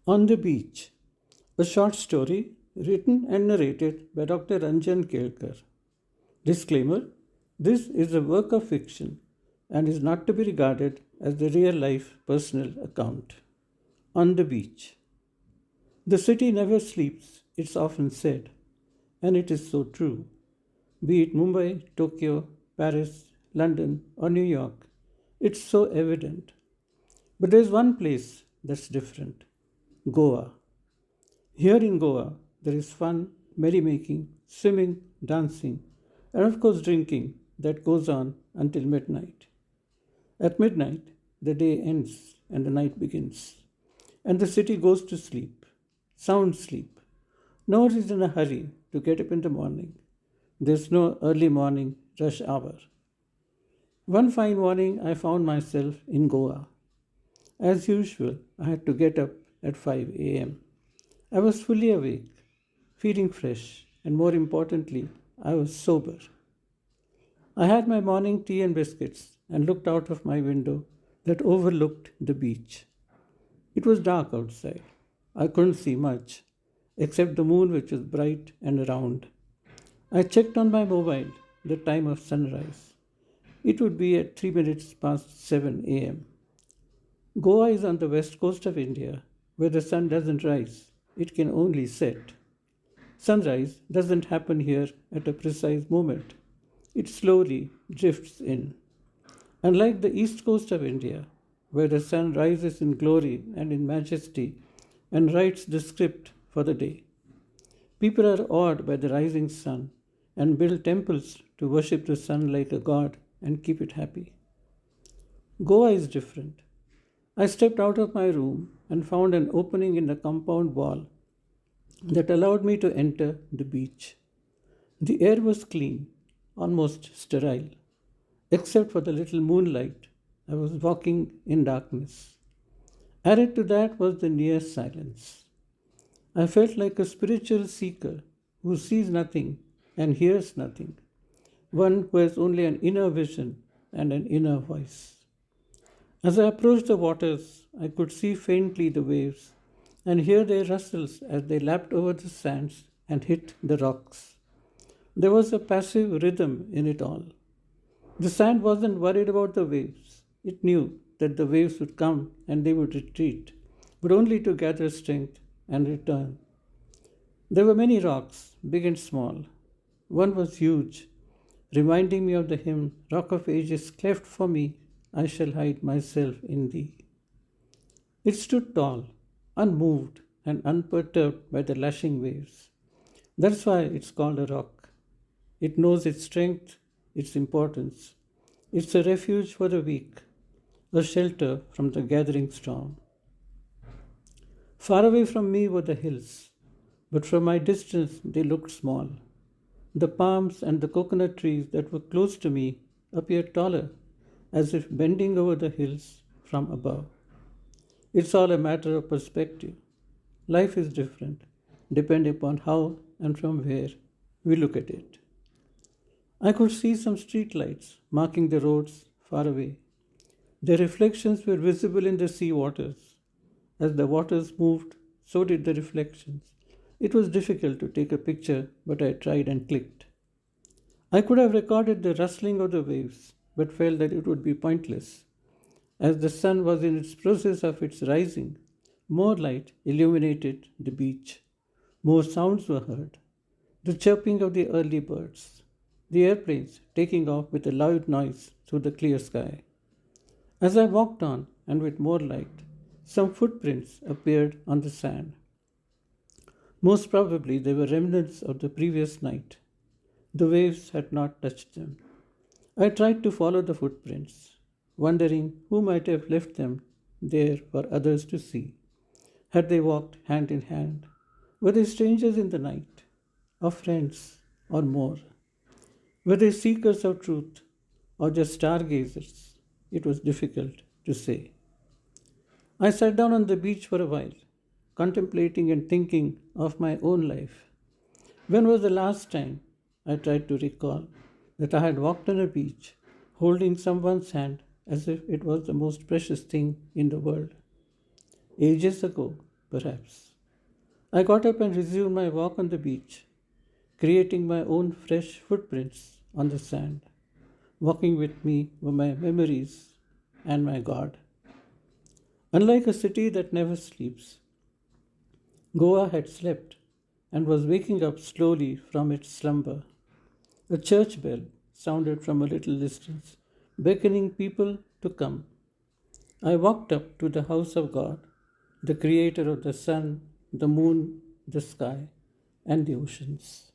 On the Beach, a short story written and narrated by Dr. Ranjan Kelkar. Disclaimer: this is a work of fiction and is not to be regarded as the real life personal account. On the Beach. The city never sleeps, it's often said, and it is so true. Be it Mumbai, Tokyo, Paris, London, or New York, it's so evident. But there's one place that's different: Goa. Here in Goa, there is fun, merrymaking, swimming, dancing, and of course drinking that goes on until midnight. At midnight, the day ends and the night begins, and the city goes to sleep, sound sleep. No one is in a hurry to get up in the morning. There's no early morning rush hour. One fine morning, I found myself in Goa. As usual, I had to get up at 5 a.m. I was fully awake, feeling fresh, and more importantly, I was sober. I had my morning tea and biscuits and looked out of my window that overlooked the beach. It was dark outside. I couldn't see much, except the moon, which was bright and round. I checked on my mobile the time of sunrise. It would be at 3 minutes past 7 a.m. Goa is on the west coast of India, where the sun doesn't rise, it can only set. Sunrise doesn't happen here at a precise moment. It slowly drifts in. Unlike the east coast of India, where the sun rises in glory and in majesty and writes the script for the day, people are awed by the rising sun and build temples to worship the sun like a god and keep it happy. Goa is different. I stepped out of my room and found an opening in the compound wall that allowed me to enter the beach. The air was clean, almost sterile. Except for the little moonlight, I was walking in darkness. Added to that was the near silence. I felt like a spiritual seeker who sees nothing and hears nothing, one who has only an inner vision and an inner voice. As I approached the waters, I could see faintly the waves and hear their rustles as they lapped over the sands and hit the rocks. There was a passive rhythm in it all. The sand wasn't worried about the waves. It knew that the waves would come and they would retreat, but only to gather strength and return. There were many rocks, big and small. One was huge, reminding me of the hymn, Rock of Ages, cleft for me, I shall hide myself in thee. It stood tall, unmoved, and unperturbed by the lashing waves. That's why it's called a rock. It knows its strength, its importance. It's a refuge for the weak, a shelter from the gathering storm. Far away from me were the hills, but from my distance they looked small. The palms and the coconut trees that were close to me appeared taller, as if bending over the hills from above. It's all a matter of perspective. Life is different, depending upon how and from where we look at it. I could see some street lights marking the roads far away. Their reflections were visible in the sea waters. As the waters moved, so did the reflections. It was difficult to take a picture, but I tried and clicked. I could have recorded the rustling of the waves, but felt that it would be pointless. As the sun was in its process of its rising, more light illuminated the beach. More sounds were heard: the chirping of the early birds, the airplanes taking off with a loud noise through the clear sky. As I walked on, and with more light, some footprints appeared on the sand. Most probably they were remnants of the previous night. The waves had not touched them. I tried to follow the footprints, wondering who might have left them there for others to see. Had they walked hand in hand? Were they strangers in the night, or friends, or more? Were they seekers of truth, or just stargazers? It was difficult to say. I sat down on the beach for a while, contemplating and thinking of my own life. When was the last time, I tried to recall, that I had walked on a beach holding someone's hand as if it was the most precious thing in the world? Ages ago, perhaps. I got up and resumed my walk on the beach, creating my own fresh footprints on the sand. Walking with me were my memories and my God. Unlike a city that never sleeps, Goa had slept and was waking up slowly from its slumber. A church bell sounded from a little distance, beckoning people to come. I walked up to the house of God, the creator of the sun, the moon, the sky, and the oceans.